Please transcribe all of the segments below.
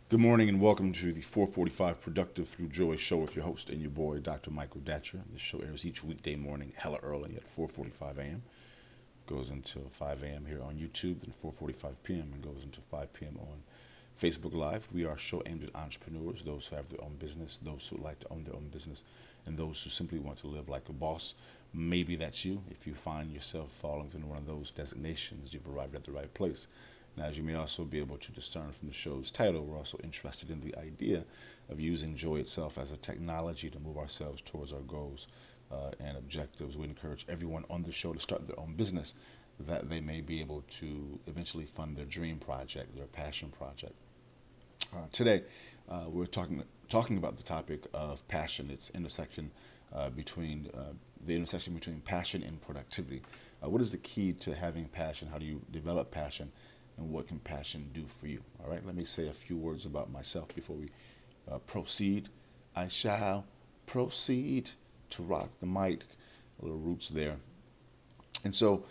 Good morning and welcome to the 445 Productive Through Joy show with your host and your boy, Dr. Michael Datcher. This show airs each weekday morning, hella early at 4:45 a.m. Goes until 5 a.m. here on YouTube, then 4:45 p.m. and goes until 5 p.m. on Facebook Live. We are a show aimed at entrepreneurs, those who have their own business, those who like to own their own business, and those who simply want to live like a boss. Maybe that's you. If you find yourself falling into one of those designations, you've arrived at the right place. Now, as you may also be able to discern from the show's title, we're also interested in the idea of using joy itself as a technology to move ourselves towards our goals and objectives. We encourage everyone on the show to start their own business that they may be able to eventually fund their dream project, their passion project. Today, we're talking about the topic of passion. Its intersection between the intersection between passion and productivity. What is the key to having passion? How do you develop passion? And what can passion do for you? All right, let me say a few words about myself before we proceed. I shall proceed to rock the mic. A little roots there. And so,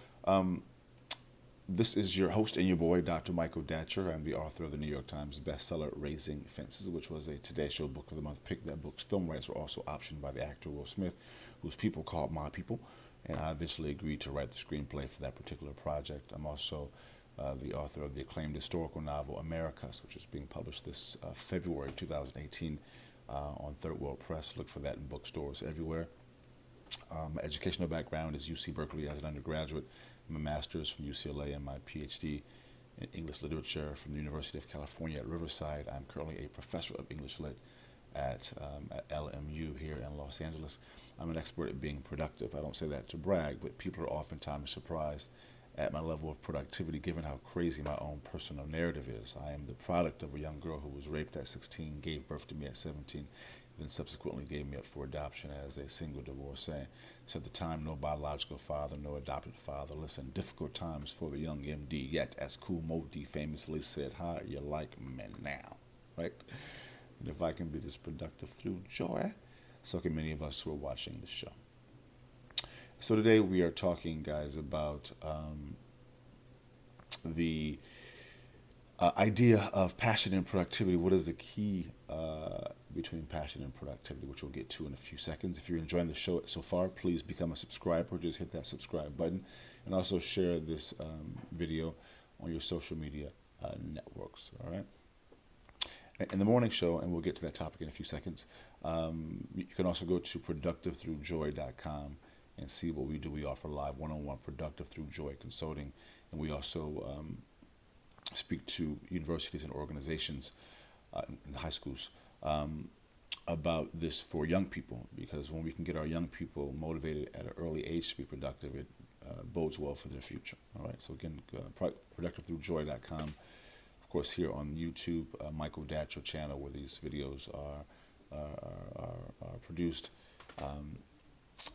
this is your host and your boy, Dr. Michael Datcher. I'm the author of the New York Times bestseller Raising Fences, which was a Today Show Book of the Month pick. That book's film rights were also optioned by the actor Will Smith, whose people called My People. And I eventually agreed to write the screenplay for that particular project. I'm also the author of the acclaimed historical novel Americas, which is being published this February 2018 on Third World Press. Look for that in bookstores everywhere. My educational background is UC Berkeley as an undergraduate. I'm a master's from UCLA and my PhD in English literature from the University of California at Riverside. I'm currently a professor of English lit at LMU here in Los Angeles. I'm an expert at being productive. I don't say that to brag, but people are oftentimes surprised at my level of productivity given how crazy my own personal narrative is. I am the product of a young girl who was raped at 16, gave birth to me at 17, then subsequently gave me up for adoption as a single divorcee. So at the time, no biological father, no adopted father. Listen, difficult times for the young MD, yet as Kool Moe Dee famously said, how you like me now, right? And if I can be this productive through joy, so can many of us who are watching the show. So today we are talking, guys, about the idea of passion and productivity. What is the key between passion and productivity, which we'll get to in a few seconds. If you're enjoying the show so far, please become a subscriber. Just hit that subscribe button and also share this video on your social media networks. All right. In the morning show, and we'll get to that topic in a few seconds, you can also go to productivethroughjoy.com and see what we do. We offer live one-on-one Productive Through Joy consulting, and we also speak to universities and organizations in high schools about this for young people, because when we can get our young people motivated at an early age to be productive, it bodes well for their future. All right, so again, productivethroughjoy.com. Of course, here on YouTube, Michael Datcher channel, where these videos are produced.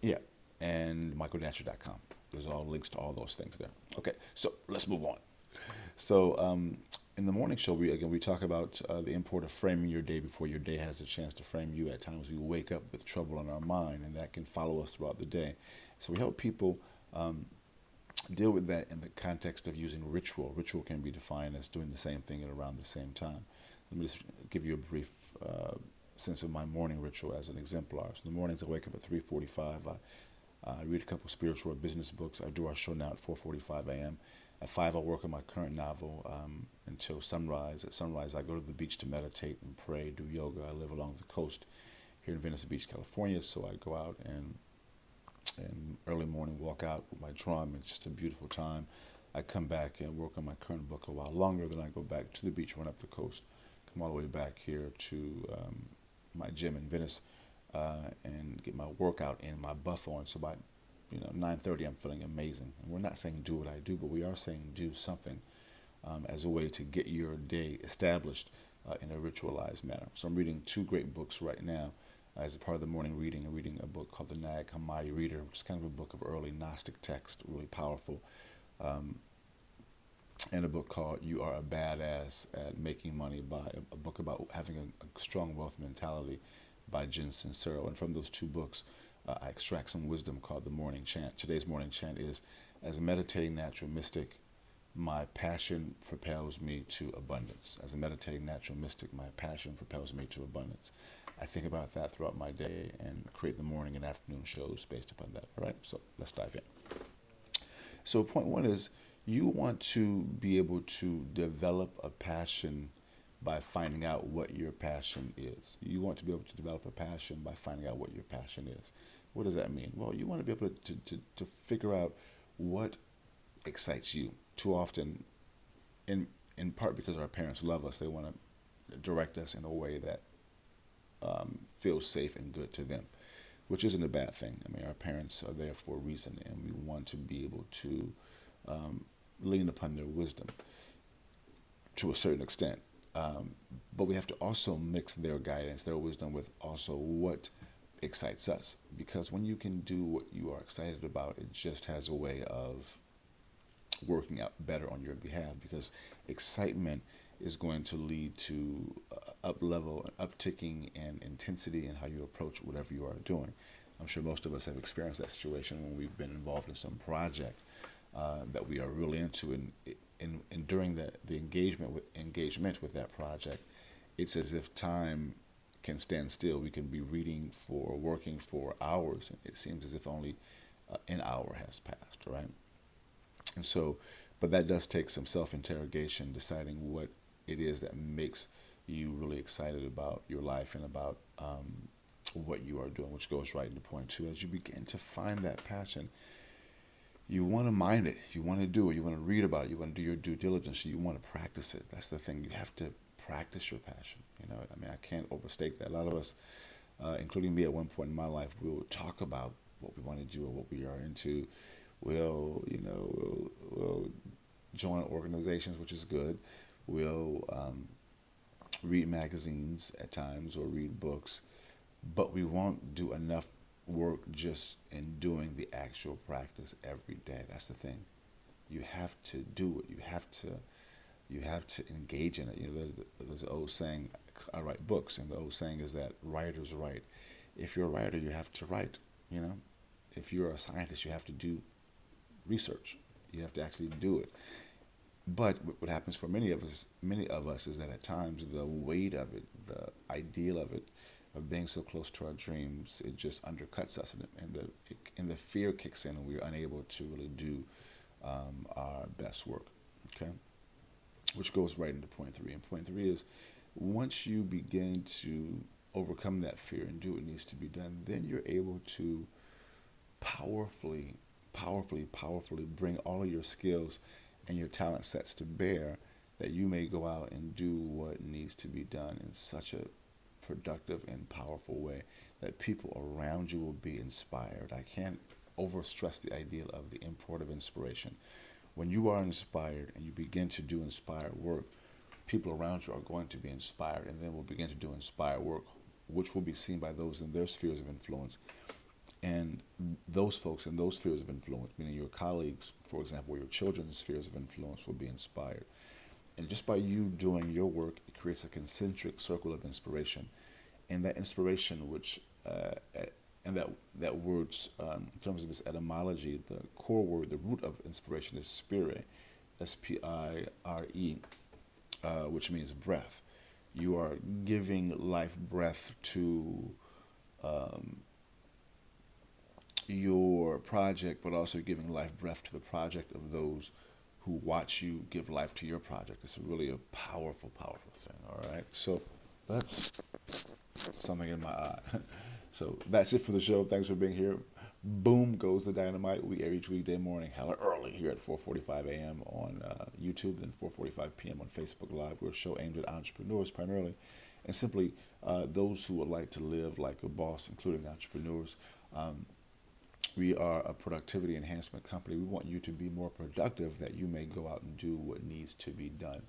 Yeah, and michaeldatcher.com. There's all links to all those things there. Okay, so let's move on. So in the morning show, we talk about the import of framing your day before your day has a chance to frame you. At times we wake up with trouble in our mind, and that can follow us throughout the day. So we help people deal with that in the context of using ritual. Ritual can be defined as doing the same thing at around the same time. Let me just give you a brief sense of my morning ritual as an exemplar. So in the mornings I wake up at 3:45. I read a couple of spiritual or business books. I do our show now at 4:45 a.m. At 5, I work on my current novel until sunrise. At sunrise, I go to the beach to meditate and pray, do yoga. I live along the coast here in Venice Beach, California, so I go out and early morning walk out with my drum. It's just a beautiful time. I come back and work on my current book a while longer. Then I go back to the beach, run up the coast, come all the way back here to my gym in Venice and get my workout in, my buff on. So by 9:30, I'm feeling amazing. And we're not saying do what I do, but we are saying do something as a way to get your day established in a ritualized manner. So I'm reading 2 great books right now as a part of the morning reading. I'm reading a book called The Nag Hammadi Reader, which is kind of a book of early Gnostic text, really powerful, and a book called You Are a Badass at Making Money, by a book about having a strong wealth mentality by Jen Sincero. And from those 2 books, I extract some wisdom called the morning chant. Today's morning chant is, as a meditating natural mystic, My passion propels me to abundance. As a meditating natural mystic, my passion propels me to abundance. I think about that throughout my day and create the morning and afternoon shows based upon that. All right, so let's dive in. So, point one is you want to be able to develop a passion by finding out what your passion is. You want to be able to develop a passion by finding out what your passion is. What does that mean? Well, you want to be able to figure out what excites you. Too often, in in part because our parents love us, they want to direct us in a way that feels safe and good to them, which isn't a bad thing. I mean, our parents are there for a reason, and we want to be able to um, lean upon their wisdom to a certain extent. But we have to also mix their guidance, their wisdom, with also what excites us. Because when you can do what you are excited about, it just has a way of working out better on your behalf. Because excitement is going to lead to up level, upticking, and intensity in how you approach whatever you are doing. I'm sure most of us have experienced that situation when we've been involved in some project that we are really into, and during the engagement with that project, it's as if time can stand still. We can be reading for working for hours, and it seems as if only an hour has passed, right? And so, but that does take some self interrogation, deciding what it is that makes you really excited about your life and about what you are doing, which goes right into point two. As you begin to find that passion, you want to mind it, you want to do it, you want to read about it, you want to do your due diligence, you want to practice it. That's the thing. You have to practice your passion. You know, I mean, I can't overstate that. A lot of us, including me at one point in my life, we will talk about what we want to do or what we are into. We'll join organizations, which is good. We'll read magazines at times or read books, but we won't do enough work just in doing the actual practice every day. That's the thing. You have to do it. You have to engage in it. You know, there's an old saying. I write books, and the old saying is that writers write. If you're a writer, you have to write. You know, if you're a scientist, you have to do research. You have to actually do it. But what happens for many of us, is that at times the weight of it, the ideal of it, of being so close to our dreams, it just undercuts us, and the fear kicks in, and we're unable to really do our best work. Okay, which goes right into point three. And point three is once you begin to overcome that fear and do what needs to be done, then you're able to powerfully, powerfully bring all of your skills and your talent sets to bear, that you may go out and do what needs to be done in such a productive and powerful way that people around you will be inspired. I can't overstress the idea of the import of inspiration. When you are inspired and you begin to do inspired work, people around you are going to be inspired, and then will begin to do inspired work, which will be seen by those in their spheres of influence. And those folks in those spheres of influence, meaning your colleagues, for example, or your children's spheres of influence, will be inspired. And just by you doing your work, it creates a concentric circle of inspiration. And that inspiration, which and that word's in terms of its etymology, the core word, the root of inspiration is spire, spire, which means breath. You are giving life breath to your project, but also giving life breath to the project of those who watch you give life to your project. It's really a powerful, powerful thing. All right. So that's something in my eye. So that's it for the show. Thanks for being here. Boom goes the dynamite. We air each weekday morning, hella early, here at 4:45 a.m. on YouTube, and 4:45 p.m. on Facebook Live. We're a show aimed at entrepreneurs primarily, and simply those who would like to live like a boss, including entrepreneurs. We are a productivity enhancement company. We want you to be more productive, that you may go out and do what needs to be done.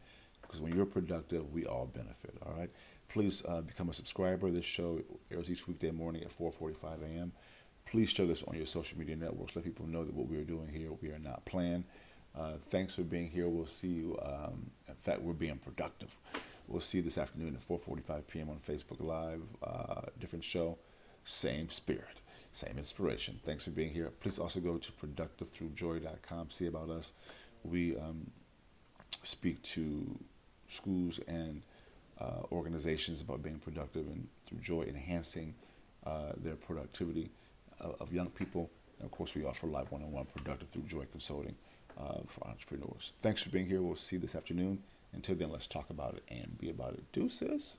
Because when you're productive, we all benefit. All right. Please become a subscriber. This show airs each weekday morning at 4:45 a.m. Please share this on your social media networks. Let people know that what we are doing here, we are not playing. Thanks for being here. We'll see you. In fact, we're being productive. We'll see you this afternoon at 4:45 p.m. on Facebook Live. Different show, same spirit, same inspiration. Thanks for being here. Please also go to productivethroughjoy.com. See about us. We speak to schools and organizations about being productive and through joy enhancing their productivity of young people. And of course, we offer live one-on-one productive through joy consulting for entrepreneurs. Thanks for being here. We'll see you this afternoon. Until then, let's talk about it and be about it. Deuces.